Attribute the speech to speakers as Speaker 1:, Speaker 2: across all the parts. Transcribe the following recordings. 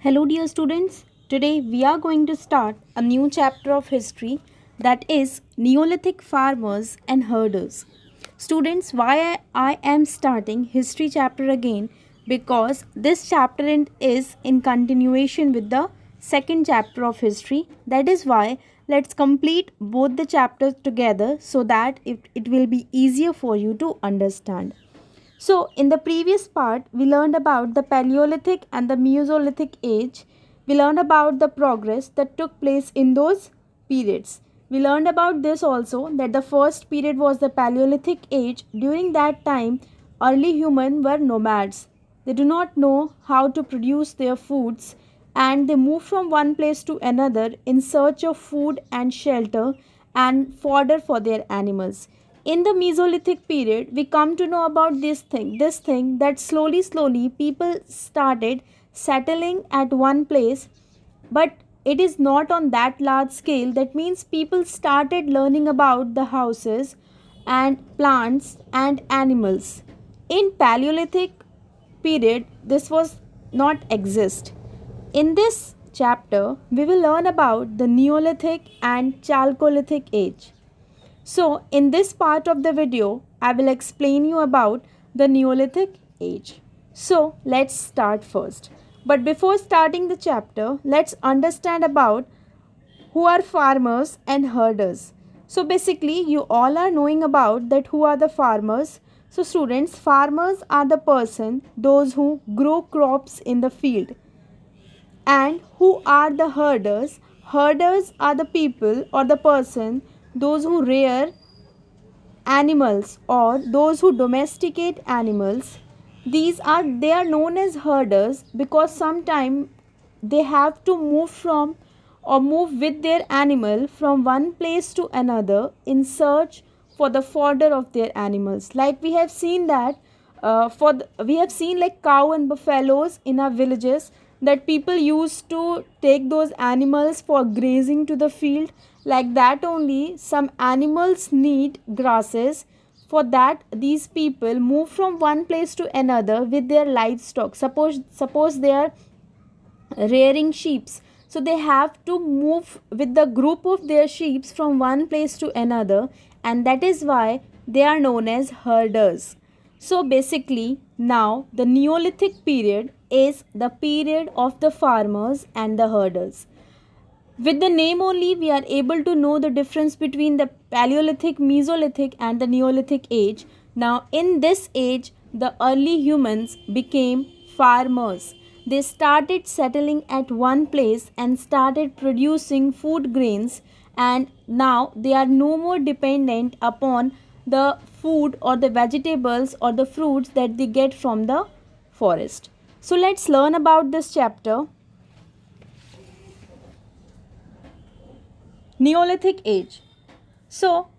Speaker 1: Hello, dear students. Today we are going to start a new chapter of history, that is Neolithic farmers and herders. Students, why I am starting history chapter again? Because this chapter is in continuation with the second chapter of history. That is why let's complete both the chapters together so that it will be easier for you to understand. So, in the previous part, we learned about the Paleolithic and the Mesolithic age. We learned about the progress that took place in those periods. We learned about this also, that the first period was the Paleolithic age. During that time, early humans were nomads. They do not know how to produce their foods, and they move from one place to another in search of food and shelter and fodder for their animals. In the Mesolithic period, we come to know about this thing that slowly people started settling at one place, but it is not on that large scale. That means people started learning about the houses and plants and animals. In Paleolithic period, this was not exist. In this chapter, we will learn about the Neolithic and Chalcolithic age. So, in this part of the video, I will explain you about the Neolithic age. So, let's start first. But before starting the chapter, let's understand about who are farmers and herders. So, basically, you all are knowing about that who are the farmers. So, students, farmers are the person, those who grow crops in the field. And who are the herders? Herders are the people or the person, those who rear animals or those who domesticate animals. They are known as herders because sometime they have to move from or move with their animal from one place to another in search for the fodder of their animals. Like we have seen that we have seen like cow and buffaloes in our villages, that people used to take those animals for grazing to the field. Like that only, some animals need grasses. For that, these people move from one place to another with their livestock. Suppose they are rearing sheep, so they have to move with the group of their sheep from one place to another, and that is why they are known as herders. So basically, now the Neolithic period is the period of the farmers and the herders. With the name only, we are able to know the difference between the Paleolithic, Mesolithic, and the Neolithic age. Now, in this age, the early humans became farmers. They started settling at one place and started producing food grains, and now they are no more dependent upon the food or the vegetables or the fruits that they get from the forest. So, let's learn about this chapter. Neolithic age. So,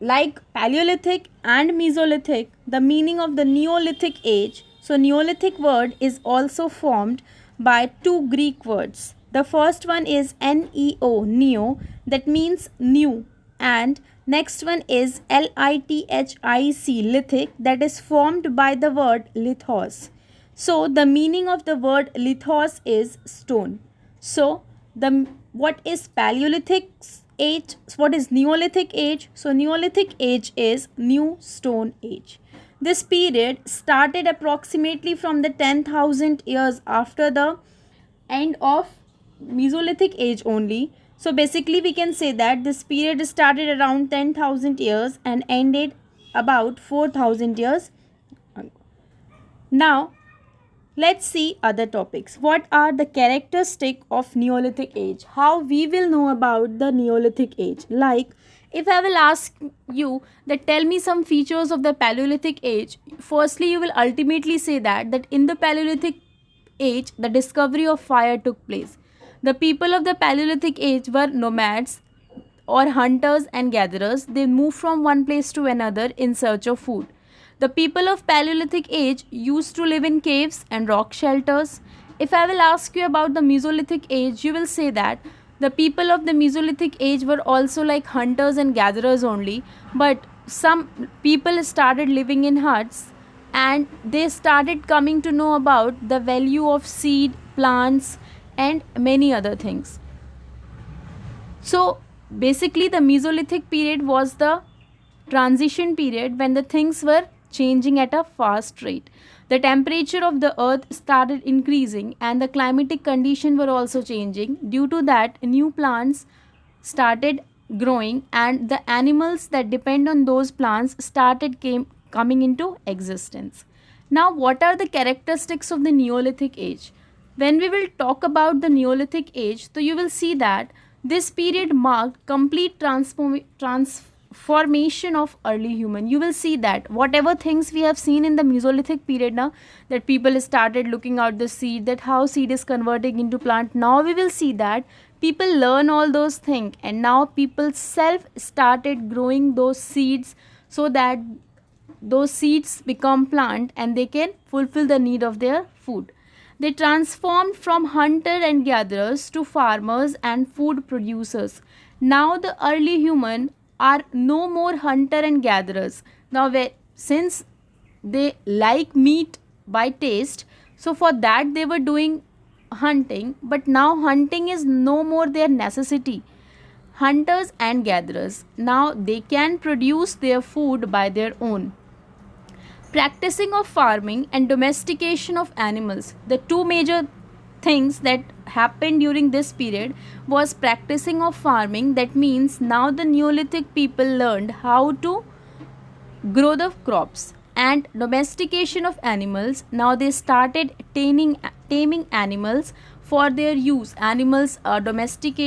Speaker 1: like Paleolithic and Mesolithic, the meaning of the Neolithic age. So, Neolithic word is also formed by two Greek words. The first one is neo, that means new, and next one is lithic, lithic, that is formed by the word lithos. So, the meaning of the word lithos is stone. So, the what is Paleolithic age? What is Neolithic age? So, Neolithic age is new stone age. This period started approximately from the 10,000 years after the end of Mesolithic age only. So, basically, we can say that this period started around 10,000 years and ended about 4,000 years. Now, let's see other topics. What are the characteristics of Neolithic age? How we will know about the Neolithic age? Like, if I will ask you that tell me some features of the Paleolithic age, firstly you will ultimately say that in the Paleolithic age the discovery of fire took place. The people of the Paleolithic age were nomads or hunters and gatherers. They moved from one place to another in search of food. The people of Paleolithic age used to live in caves and rock shelters. If I will ask you about the Mesolithic age, you will say that the people of the Mesolithic age were also like hunters and gatherers only, but some people started living in huts and they started coming to know about the value of seed, plants, and many other things. So basically the Mesolithic period was the transition period when the things were changing at a fast rate. The temperature of the earth started increasing and the climatic conditions were also changing. Due to that, new plants started growing and the animals that depend on those plants started coming into existence. Now, what are the characteristics of the Neolithic age? When we will talk about the Neolithic age, so you will see that this period marked complete transformation of early human. You will see that whatever things we have seen in the Mesolithic period now, that people started looking out the seed, that how seed is converting into plant. Now we will see that people learn all those things and now people self started growing those seeds so that those seeds become plant and they can fulfill the need of their food. They transformed from hunter and gatherers to farmers and food producers. Now the early human are no more hunter and gatherers. Now since they like meat by taste, so for that they were doing hunting, but now hunting is no more their necessity. Hunters and gatherers, now they can produce their food by their own. Practicing of farming and domestication of animals. The two major things that happened during this period was practicing of farming. That means now the Neolithic people learned how to grow the crops, and domestication of animals. Now they started taming animals for their use. Animals are domestic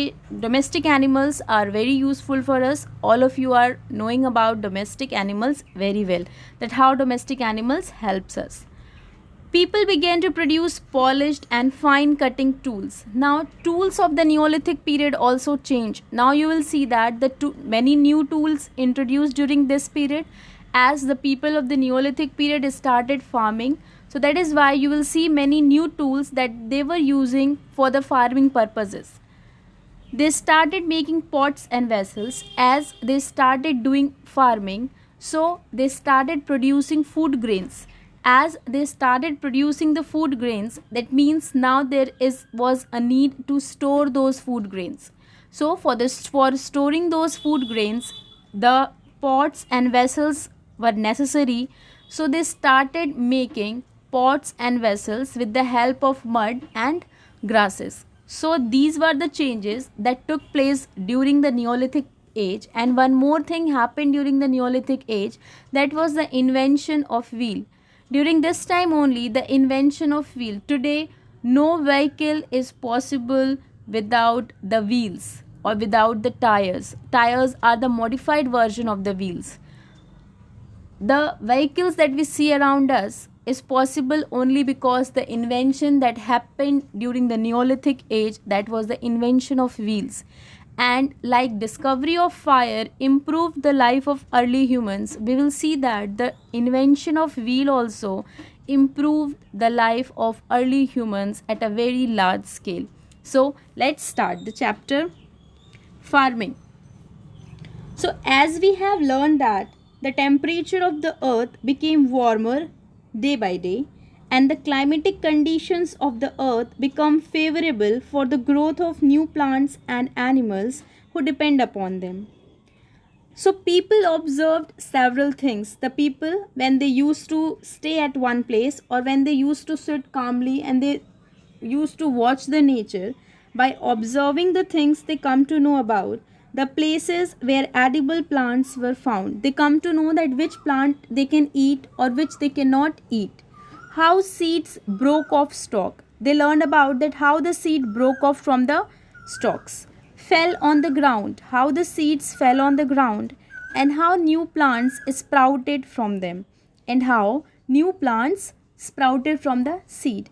Speaker 1: animals are very useful for us. All of you are knowing about domestic animals very well, that how domestic animals helps us. People began to produce polished and fine cutting tools. Now tools of the Neolithic period also change. Now you will see that many new tools introduced during this period as the people of the Neolithic period started farming. So that is why you will see many new tools that they were using for the farming purposes. They started making pots and vessels as they started doing farming. So they started producing food grains. As they started producing the food grains, that means now was a need to store those food grains. So for storing those food grains, the pots and vessels were necessary. So they started making pots and vessels with the help of mud and grasses. So these were the changes that took place during the Neolithic age. And one more thing happened during the Neolithic age, that was the invention of wheel. During this time only, the invention of wheel. Today, no vehicle is possible without the wheels or without the tires. Tires are the modified version of the wheels. The vehicles that we see around us is possible only because the invention that happened during the Neolithic age, that was the invention of wheels. And like discovery of fire improved the life of early humans, we will see that the invention of wheel also improved the life of early humans at a very large scale. So let's start the chapter farming. So as we have learned that the temperature of the earth became warmer day by day, and the climatic conditions of the earth become favorable for the growth of new plants and animals who depend upon them. So people observed several things. The people, when they used to stay at one place or when they used to sit calmly and they used to watch the nature, by observing the things they come to know about the places where edible plants were found. They come to know that which plant they can eat or which they cannot eat. How seeds broke off stalk. They learned about that how the seed broke off from the stalks, fell on the ground, how the seeds fell on the ground, and how new plants sprouted from them, and how new plants sprouted from the seed.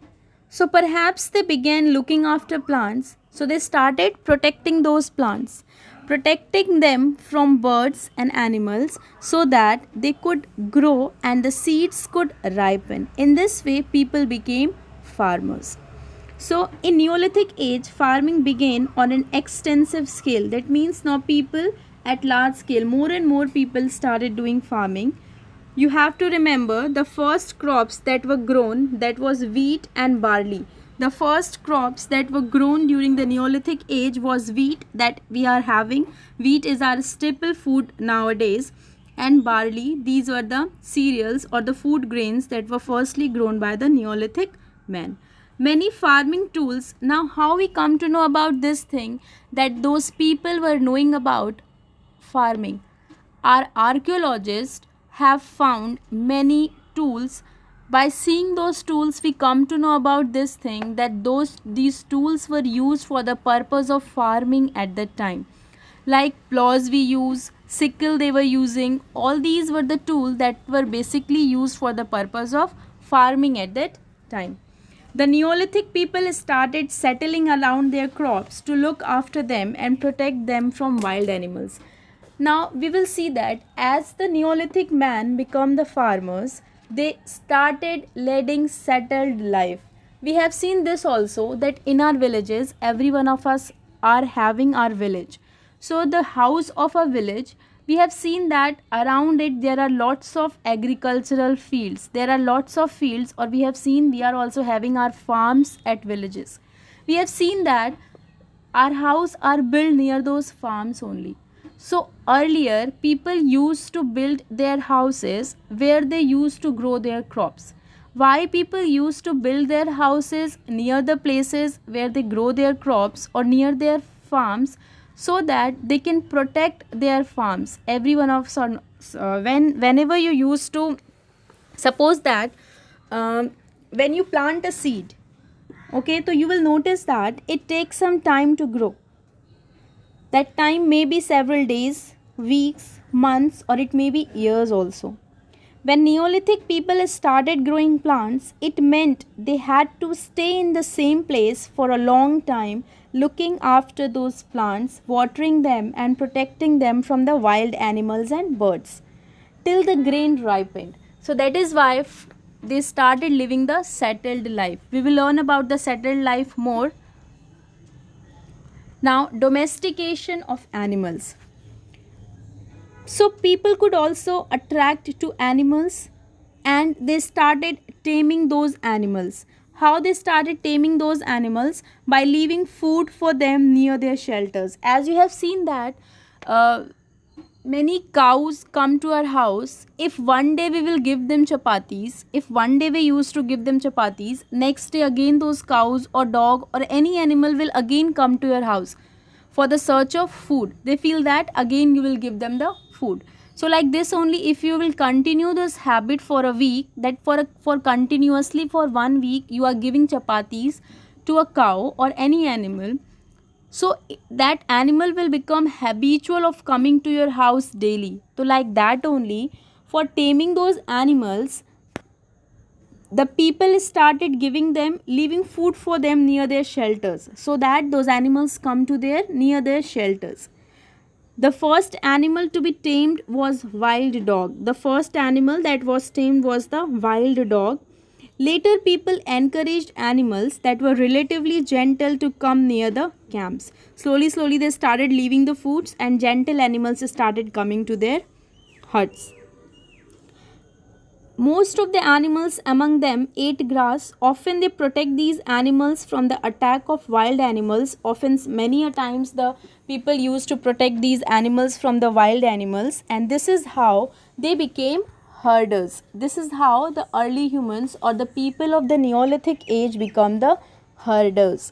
Speaker 1: So perhaps they began looking after plants, so they started protecting those plants, protecting them from birds and animals so that they could grow and the seeds could ripen. In this way, people became farmers. So in Neolithic age, farming began on an extensive scale. That means now people at large scale, more and more people started doing farming. You have to remember the first crops that were grown, that was wheat and barley. The first crops that were grown during the Neolithic age was wheat that we are having. Wheat is our staple food nowadays, and barley. These were the cereals or the food grains that were firstly grown by the Neolithic man. Many farming tools. Now, how we come to know about this thing, that those people were knowing about farming? Our archaeologists have found many tools. By seeing those tools, we come to know about this thing, that these tools were used for the purpose of farming at that time. Like plows we use, sickle they were using, all these were the tools that were basically used for the purpose of farming at that time. The Neolithic people started settling around their crops to look after them and protect them from wild animals. Now we will see that as the Neolithic man become the farmers, they started leading settled life. We have seen this also, that in our villages, every one of us are having our village. So the house of a village, we have seen that around it there are lots of agricultural fields. There are lots of fields, or we have seen we are also having our farms at villages. We have seen that our house are built near those farms only. So earlier people used to build their houses where they used to grow their crops. Why people used to build their houses near the places where they grow their crops or near their farms? So that they can protect their farms. Every one of whenever you used to, suppose that when you plant a seed, okay, so you will notice that it takes some time to grow. That time may be several days, weeks, months, or it may be years also. When Neolithic people started growing plants, it meant they had to stay in the same place for a long time, looking after those plants, watering them, and protecting them from the wild animals and birds till the grain ripened. So that is why they started living the settled life. We will learn about the settled life more. Now, domestication of animals. So people could also attract to animals, and they started taming those animals. How they started taming those animals? By leaving food for them near their shelters. As you have seen that many cows come to our house. If one day we will give them chapatis, if one day we used to give them chapatis, next day again those cows or dog or any animal will again come to your house for the search of food. They feel that again you will give them the food. So like this only, if you will continue this habit for a week, that for continuously for 1 week you are giving chapatis to a cow or any animal, so that animal will become habitual of coming to your house daily. So like that only, for taming those animals, the people started giving them, leaving food for them near their shelters, so that those animals come to their near their shelters. The first animal to be tamed was wild dog. The first animal that was tamed was the wild dog. Later, people encouraged animals that were relatively gentle to come near the camps. Slowly, slowly, they started leaving the foods, and gentle animals started coming to their huts. Most of the animals among them ate grass. Often they protect these animals from the attack of wild animals. Often many a times the people used to protect these animals from the wild animals, and this is how they became herders. This is how the early humans or the people of the Neolithic age become the herders.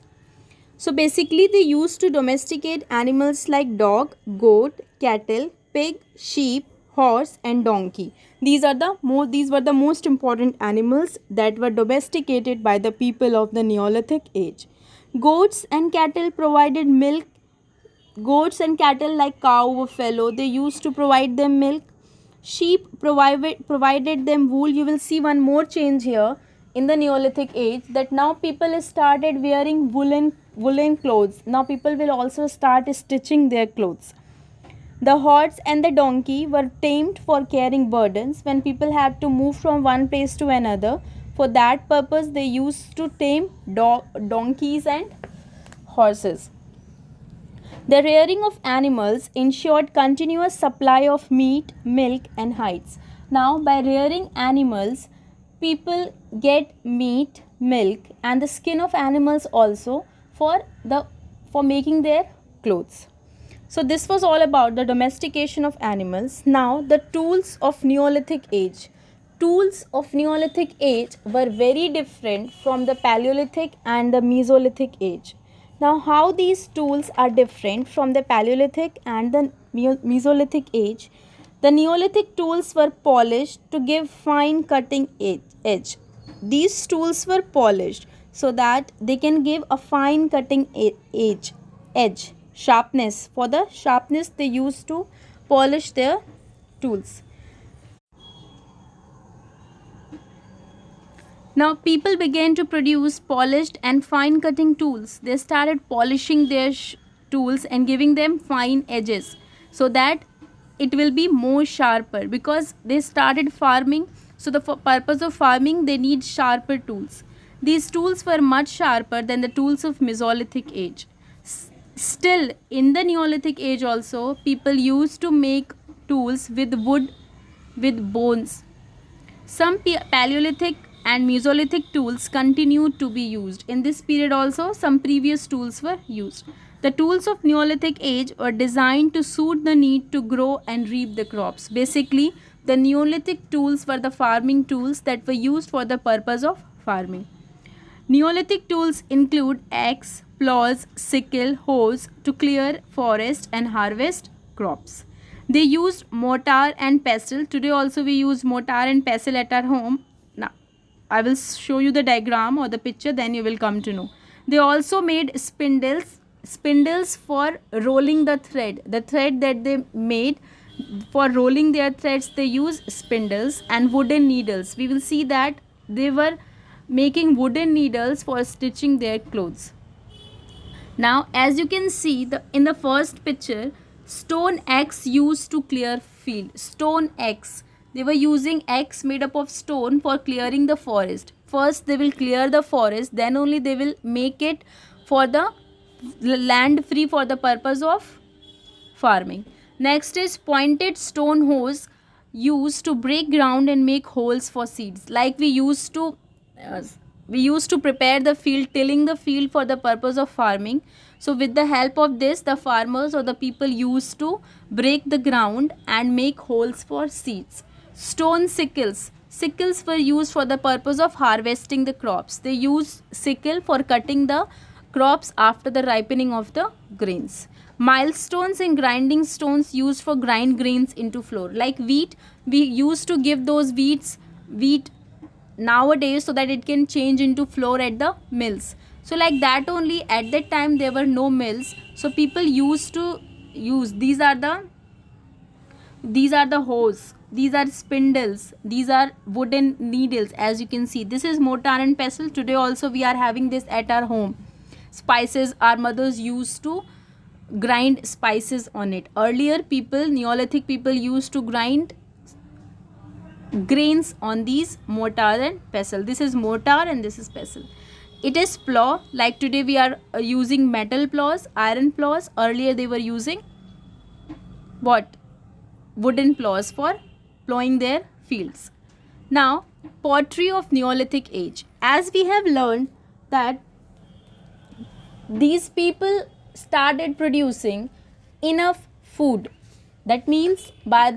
Speaker 1: So basically they used to domesticate animals like dog, goat, cattle, pig, sheep, horse and donkey. These were the most important animals that were domesticated by the people of the Neolithic age. Goats and cattle provided milk. Goats and cattle like cow, buffalo, they used to provide them milk. Sheep provided them wool. You will see one more change here in the Neolithic age, that now people started wearing woolen clothes. Now people will also start stitching their clothes. The horse and the donkey were tamed for carrying burdens when people had to move from one place to another. For that purpose, they used to tame donkeys and horses. The rearing of animals ensured continuous supply of meat, milk and hides. Now, by rearing animals, people get meat, milk, and the skin of animals also for making their clothes. So this was all about the domestication of animals. Now the tools of Neolithic age. Tools of Neolithic age were very different from the Paleolithic and the Mesolithic age. Now how these tools are different from the Paleolithic and the Mesolithic age? The Neolithic tools were polished to give fine cutting edge. These tools were polished so that they can give a fine cutting edge, sharpness. For the sharpness, they used to polish their tools. Now, people began to produce polished and fine cutting tools. They started polishing their tools and giving them fine edges so that it will be more sharper, because they started farming. So, the purpose of farming, they need sharper tools. These tools were much sharper than the tools of Mesolithic age. Still, in the Neolithic age also, people used to make tools with wood, with bones. Some Paleolithic and Mesolithic tools continued to be used. In this period also, some previous tools were used. The tools of Neolithic age were designed to suit the need to grow and reap the crops. Basically, the Neolithic tools were the farming tools that were used for the purpose of farming. Neolithic tools include axe, plows, sickle, hoes to clear forest and harvest crops. They used mortar and pestle. Today also we use mortar and pestle at our home. Now, I will show you the diagram or the picture, then you will come to know. They also made spindles for rolling the thread. The thread that they made for rolling their threads, they use spindles, and wooden needles. We will see that they were making wooden needles for stitching their clothes. Now, as you can see in the first picture, stone axe used to clear field. Stone axe. They were using axe made up of stone for clearing the forest. First they will clear the forest, then only they will make it for the land free for the purpose of farming. Next is pointed stone hoes used to break ground and make holes for seeds. Like we used to prepare the field, tilling the field for the purpose of farming. So with the help of this, the farmers or the people used to break the ground and make holes for seeds. Stone sickles. Sickles were used for the purpose of harvesting the crops. They used sickle for cutting the crops after the ripening of the grains. Milestones and grinding stones used for grind grains into flour. Like wheat, we used to give those wheat nowadays so that it can change into flour at the mills. So like that only, at that time there were no mills, so people used to use these are the hoes, these are spindles, these are wooden needles. As you can see, this is mortar and pestle. Today also we are having this at our home. Spices, our mothers used to grind spices on it. Earlier people, Neolithic people, used to grind grains on these mortar and pestle. This is mortar and this is pestle. It is plow. Like today we are using metal plows, iron plows. Earlier they were using what? Wooden plows for plowing their fields. Now, pottery of Neolithic age. As we have learned that these people started producing enough food. That means by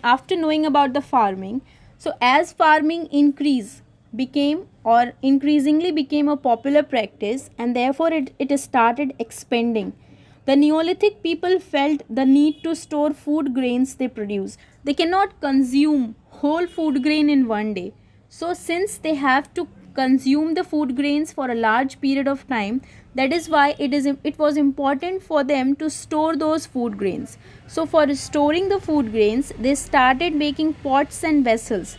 Speaker 1: after knowing about the farming, so as farming increasingly became a popular practice, and therefore it started expanding. The Neolithic people felt the need to store food grains they produce. They cannot consume whole food grain in one day. So since they have to consume the food grains for a large period of time, that is why it was important for them to store those food grains. So for storing the food grains, they started making pots and vessels.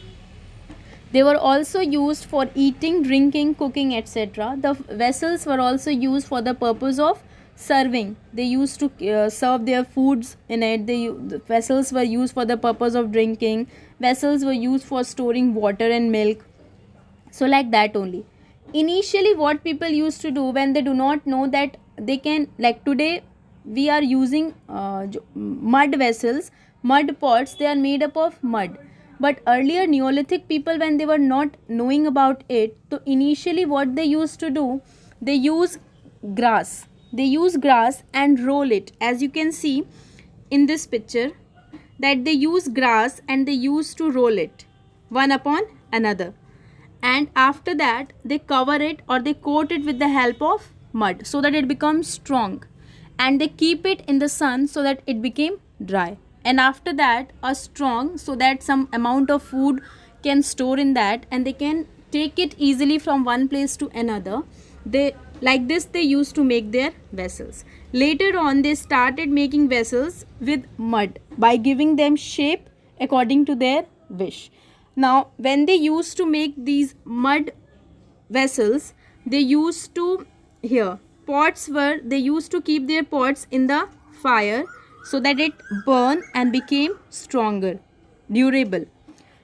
Speaker 1: They were also used for eating, drinking, cooking, etc. The vessels were also used for the purpose of serving. They used to serve their foods in it. The vessels were used for the purpose of drinking. Vessels were used for storing water and milk. So like that only. Initially what people used to do when they do not know that they can, like today we are using mud vessels, mud pots. They are made up of mud. But earlier Neolithic people, when they were not knowing about it, so initially what they used to do, they use grass. They use grass and roll it. As you can see in this picture, that they use grass and they used to roll it one upon another, and after that they cover it or they coat it with the help of mud so that it becomes strong, and they keep it in the sun so that it became dry, and after that a strong, so that some amount of food can store in that and they can take it easily from one place to another. They, like this they used to make their vessels. Later on they started making vessels with mud by giving them shape according to their wish. Now when they used to make these mud vessels, they used to, here pots were, they used to keep their pots in the fire so that it burn and became stronger, durable.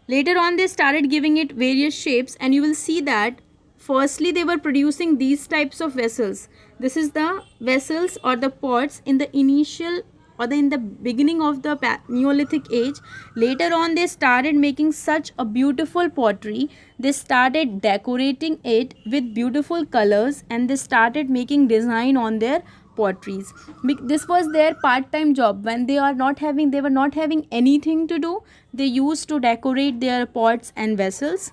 Speaker 1: Later on they started giving it various shapes, and you will see that firstly they were producing these types of vessels. This is the vessels or the pots in the initial or in the beginning of the Neolithic age. Later on they started making such a beautiful pottery. They started decorating it with beautiful colors, and they started making design on their potteries. This was their part-time job. When they were not having anything to do, they used to decorate their pots and vessels.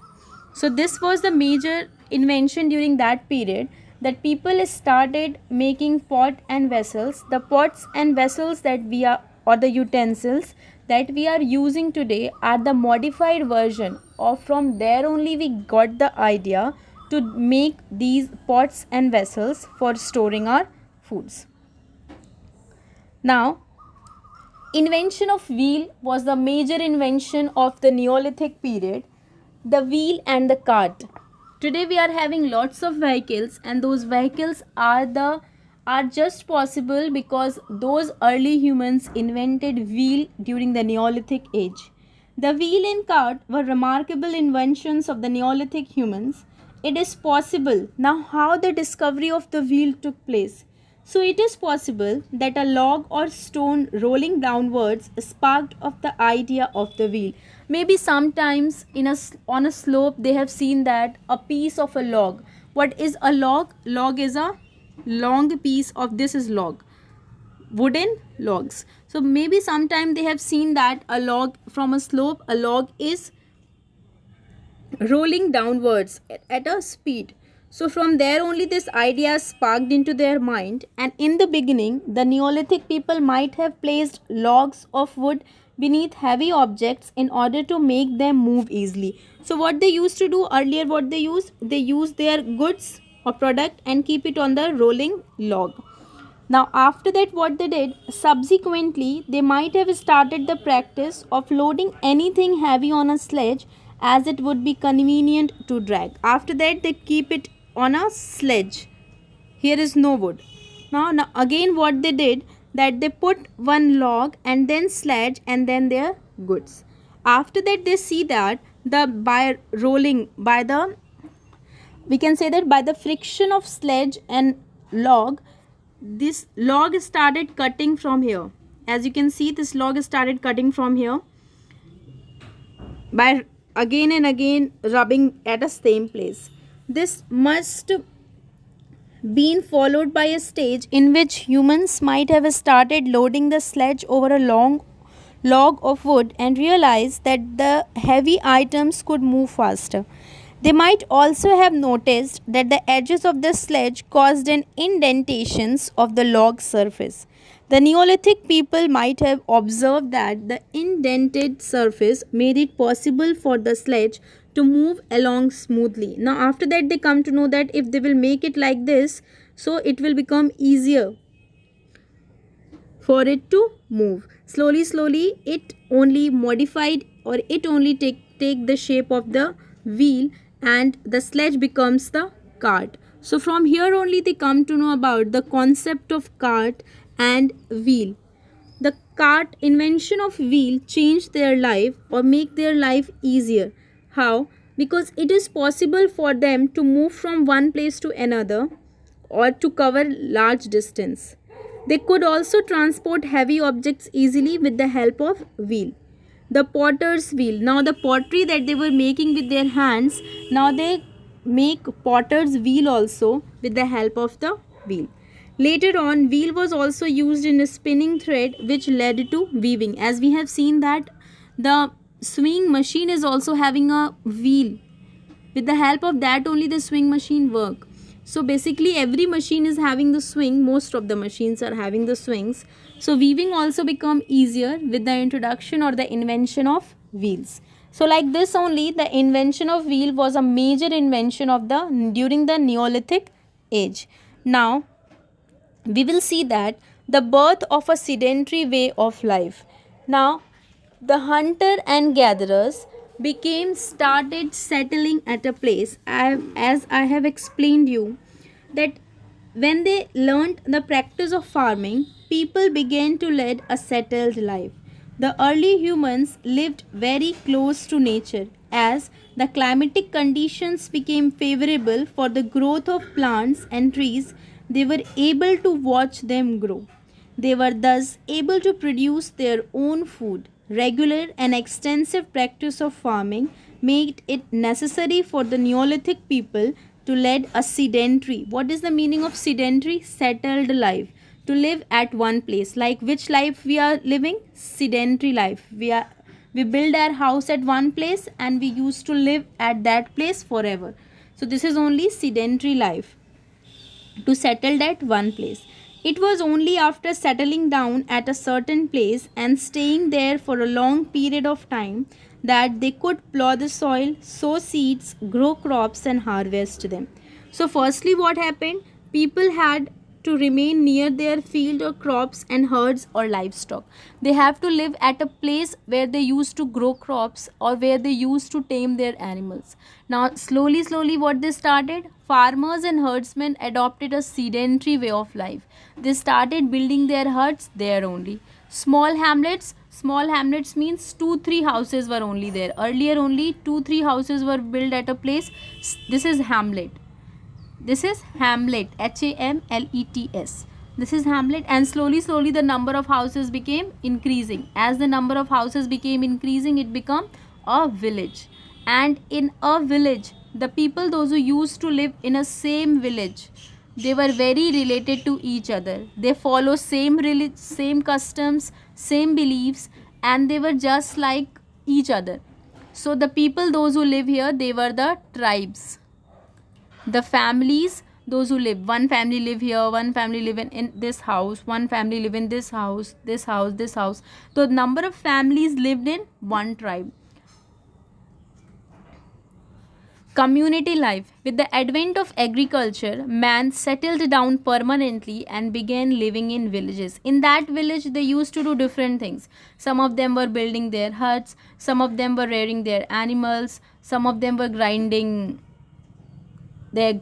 Speaker 1: So this was the major invention during that period, that people started making pot and vessels. The pots and vessels that we are, or the utensils that we are using today, are the modified version, or from there only we got the idea to make these pots and vessels for storing our foods. Now, invention of wheel was the major invention of the Neolithic period. The wheel and the cart. Today we are having lots of vehicles, and those vehicles are just possible because those early humans invented wheel during the Neolithic age. The wheel and cart were remarkable inventions of the Neolithic humans. It is possible. Now how the discovery of the wheel took place? So it is possible that a log or stone rolling downwards sparked of the idea of the wheel. Maybe sometimes on a slope they have seen that a piece of a log. What is a log? Log is a long piece of, this is log, wooden logs. So maybe sometime they have seen that a log from a slope, a log is rolling downwards at a speed. So from there only this idea sparked into their mind, and in the beginning the Neolithic people might have placed logs of wood beneath heavy objects in order to make them move easily. So what they used to do earlier, what they used their goods or product and keep it on the rolling log. Now after that what they did, subsequently they might have started the practice of loading anything heavy on a sledge, as it would be convenient to drag. After that they keep it on a sledge. Here is no wood. Now again what they did, that they put one log and then sledge and then their goods. After that they see that by the, we can say that by the friction of sledge and log, this log started cutting from here. As you can see, this log started cutting from here by again and again rubbing at a same place. This must been followed by a stage in which humans might have started loading the sledge over a long log of wood and realized that the heavy items could move faster. They might also have noticed that the edges of the sledge caused an indentations of the log surface. The Neolithic people might have observed that the indented surface made it possible for the sledge to move along smoothly. Now after that they come to know that if they will make it like this, so it will become easier for it to move. Slowly it only modified, or it only take the shape of the wheel, and the sledge becomes the cart. So from here only they come to know about the concept of cart and wheel. The cart, invention of wheel, changed their life or make their life easier. How? Because it is possible for them to move from one place to another or to cover large distance. They could also transport heavy objects easily with the help of wheel. the potter's wheel. Now the pottery that they were making with their hands, now they make potter's wheel also with the help of the wheel. Later on, wheel was also used in a spinning thread, which led to weaving. As we have seen that the sewing machine is also having a wheel. With the help of that only the sewing machine work. So basically every machine is having the swing. Most of the machines are having the swings. So weaving also become easier with the introduction or the invention of wheels. So like this only, the invention of wheel was a major invention of the during the Neolithic age. Now we will see that the birth of a sedentary way of life. Now the hunter and gatherers became started settling at a place. As I have explained you that when they learnt the practice of farming, people began to lead a settled life. The early humans lived very close to nature as the climatic conditions became favorable for the growth of plants and trees. They were able to watch them grow. They were thus able to produce their own food. Regular and extensive practice of farming made it necessary for the Neolithic people to lead a sedentary. What is the meaning of sedentary? Settled life. To live at one place. Like which life we are living? Sedentary life. We build our house at one place and we used to live at that place forever. So this is only sedentary life, to settle at one place. It was only after settling down at a certain place and staying there for a long period of time that they could plow the soil, sow seeds, grow crops, and harvest them. So, firstly, what happened? People had to remain near their field or crops and herds or livestock. They have to live at a place where they used to grow crops or where they used to tame their animals. Now, slowly, what they started? Farmers and herdsmen adopted a sedentary way of life. They started building their huts there only. Small hamlets means 2-3 houses were only there. Earlier, only 2-3 houses were built at a place. This is hamlet. This is hamlet, Hamlets. This is hamlet, and slowly the number of houses became increasing. As the number of houses became increasing, it became a village. And in a village, the people, those who used to live in a same village, they were very related to each other. They follow same customs, same beliefs, and they were just like each other. So the people, those who live here, they were the tribes. The families, those who live, one family live here, one family live in this house, one family live in this house, this house, this house. So the number of families lived in one tribe. Community life. With the advent of agriculture, man settled down permanently and began living in villages. In that village, they used to do different things. Some of them were building their huts, some of them were rearing their animals, some of them were grinding their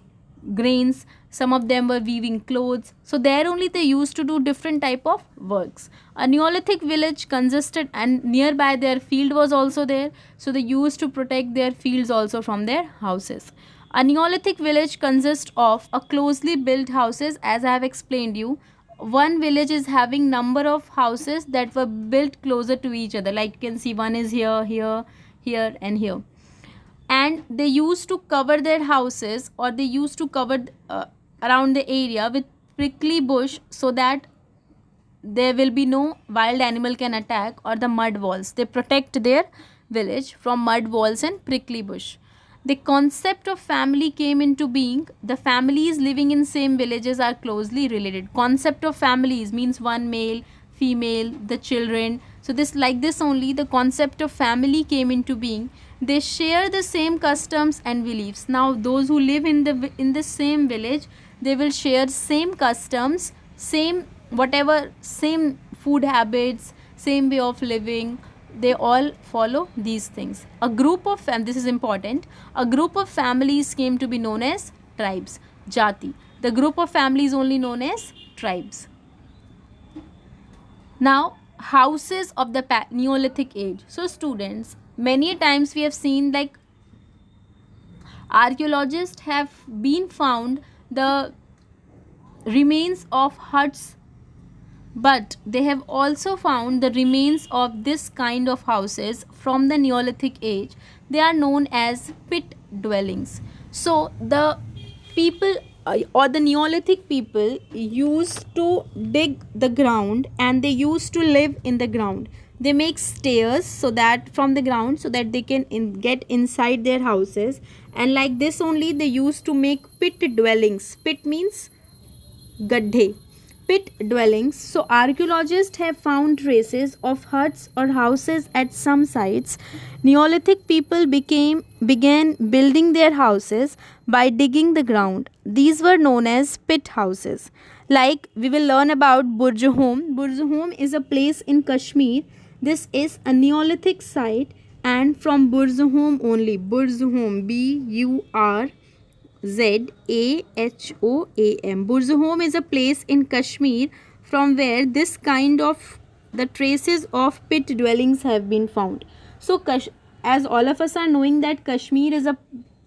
Speaker 1: grains, some of them were weaving clothes. So there only they used to do different type of works. A Neolithic village consisted, and nearby their field was also there, so they used to protect their fields also from their houses. A Neolithic village consists of a closely built houses. As I have explained you, one village is having number of houses that were built closer to each other, like you can see one is here and here. And they used to cover their houses, or they used to cover around the area with prickly bush, so that there will be no wild animal can attack, or the mud walls. They protect their village from mud walls and prickly bush. The concept of family came into being. The families living in same villages are closely related. Concept of families means one male, female, the children. So this, like this only, the concept of family came into being. They share the same customs and beliefs. Now those who live in the same village, they will share same customs, same food habits, same way of living. They all follow these things. This is important, a group of families came to be known as tribes, jati. The group of families only known as tribes. Now, houses of the Neolithic age. So students, many times we have seen, like, archaeologists have been found the remains of huts But they have also found the remains of this kind of houses from the Neolithic age. They are known as pit dwellings. So the people or the Neolithic people used to dig the ground and they used to live in the ground. They make stairs so that from the ground so that they can get inside their houses, and like this only they used to make pit dwellings. Pit means gadhe, pit dwellings. So archaeologists have found traces of huts or houses at some sites. Neolithic people began building their houses by digging the ground. These were known as pit houses. Like we will learn about Burjahom. Burjahom is a place in Kashmir. This is a Neolithic site, and from Burjahom only. Burjahom, Zahom. Burzahom is a place in Kashmir from where this kind of the traces of pit dwellings have been found. So, as all of us are knowing that Kashmir is a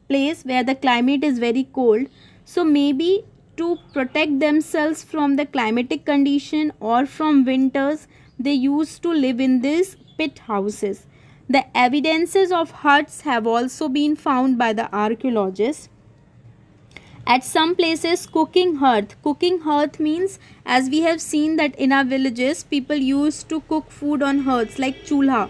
Speaker 1: place where the climate is very cold, so maybe to protect themselves from the climatic condition or from winters, they used to live in these pit houses. The evidences of huts have also been found by the archaeologists. At some places, cooking hearth means, as we have seen that in our villages people used to cook food on hearths like chulha.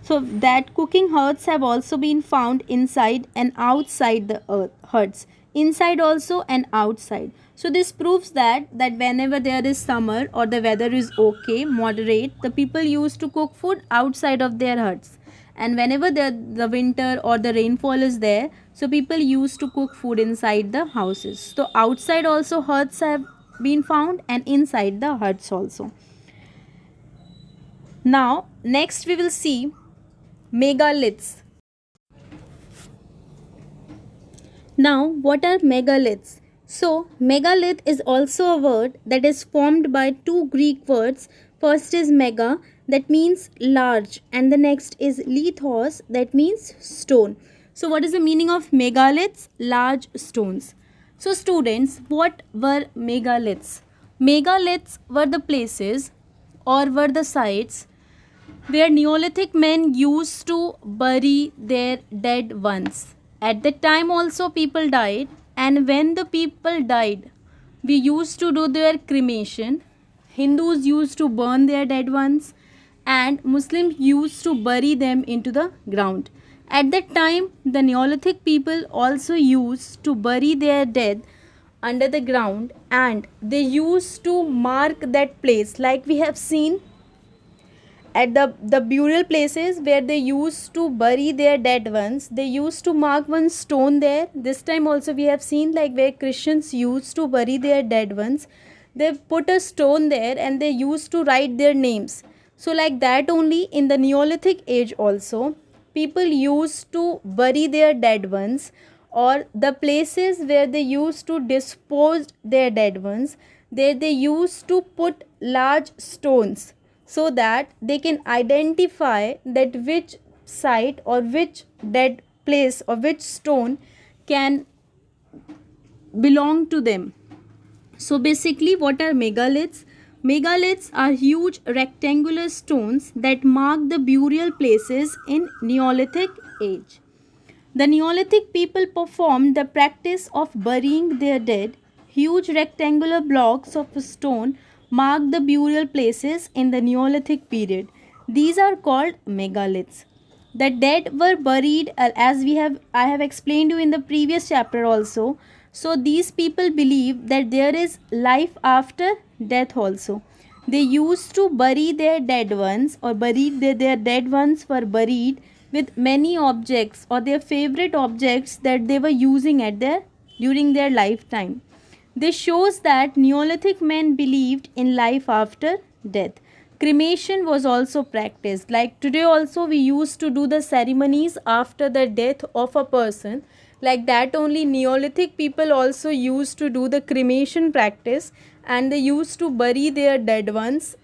Speaker 1: So that cooking hearths have also been found inside and outside the hearths, inside also and outside. So this proves that whenever there is summer or the weather is okay, moderate, the people used to cook food outside of their huts, and whenever the winter or the rainfall is there, so people used to cook food inside the houses. So outside also huts have been found and inside the huts also. Now next we will see megaliths. Now, what are megaliths? So, megalith is also a word that is formed by two Greek words. First is mega, that means large, and the next is lithos, that means stone. So, what is the meaning of megaliths? Large stones. So, students, what were megaliths? Megaliths were the places or were the sites where Neolithic men used to bury their dead ones. At that time also people died, and when the people died, we used to do their cremation. Hindus used to burn their dead ones, and Muslims used to bury them into the ground. At that time, the Neolithic people also used to bury their dead under the ground, and they used to mark that place like we have seen at the burial places where they used to bury their dead ones. They used to mark one stone there. This time also we have seen like where Christians used to bury their dead ones, they put a stone there and they used to write their names. So like that only in the Neolithic age also people used to bury their dead ones, or the places where they used to dispose their dead ones, there they used to put large stones so that they can identify that which site or which dead place or which stone can belong to them. So basically, what are megaliths? Megaliths are huge rectangular stones that mark the burial places in Neolithic age. The Neolithic people performed the practice of burying their dead. Huge rectangular blocks of stone mark the burial places in the Neolithic period. These are called megaliths. The dead were buried as I have explained you in the previous chapter also. So these people believe that there is life after death also. They used to bury their dead ones, or their dead ones were buried with many objects or their favorite objects that they were using during their lifetime. This shows that Neolithic men believed in life after death. Cremation was also practiced. Like today also we used to do the ceremonies after the death of a person. Like that only Neolithic people also used to do the cremation practice, and they used to bury their dead ones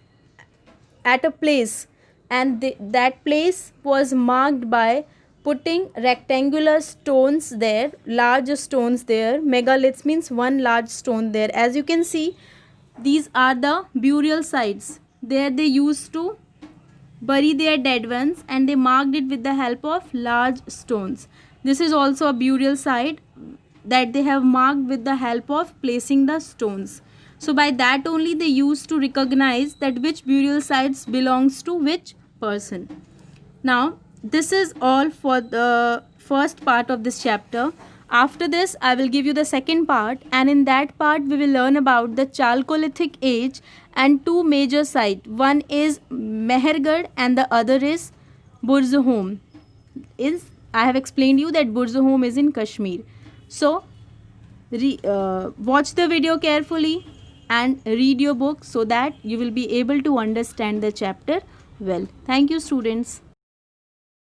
Speaker 1: at a place, and that place was marked by putting rectangular stones there, large stones there. Megaliths means one large stone there. As you can see, These are the burial sites. There they used to bury their dead ones, and they marked it with the help of large stones. This is also a burial site that they have marked with the help of placing the stones. So by that only they used to recognize that which burial sites belongs to which person. Now this is all for the first part of this chapter. After this I will give you the second part, and in that part we will learn about the Chalcolithic age and two major sites. One is Mehergarh and the other is Burzahom. I have explained you that Burzahom is in Kashmir. So watch the video carefully and read your book so that you will be able to understand the chapter well. Thank you, students.